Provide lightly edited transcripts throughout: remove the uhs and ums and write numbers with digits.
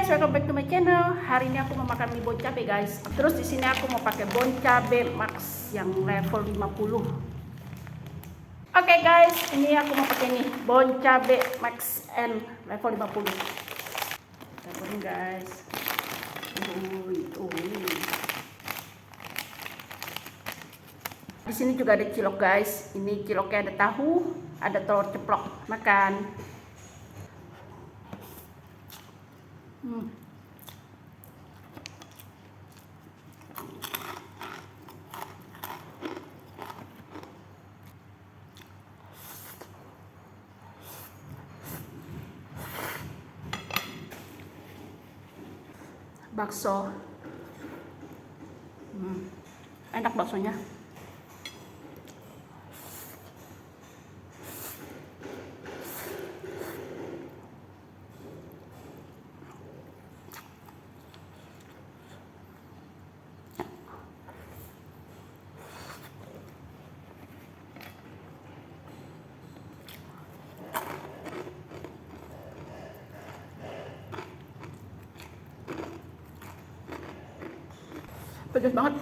guys, welcome back to my channel. Hari ini aku mau makan mie bon cabe guys. Terus di sini aku mau pakai bon cabe max yang level 50. Oke guys, ini aku mau pakai nih bon cabe max N level 50. Kita goreng guys. Di sini juga ada cilok guys. Ini ciloknya ada tahu, ada telur ceplok. Makan. Bakso, enak baksonya. Pedas banget.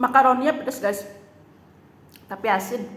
Makaroninya pedas guys, tapi asin.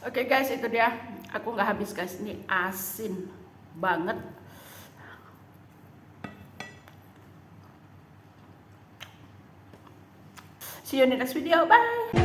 Oke guys, itu dia. Aku nggak habis guys, ini asin banget. See you in the next video, bye.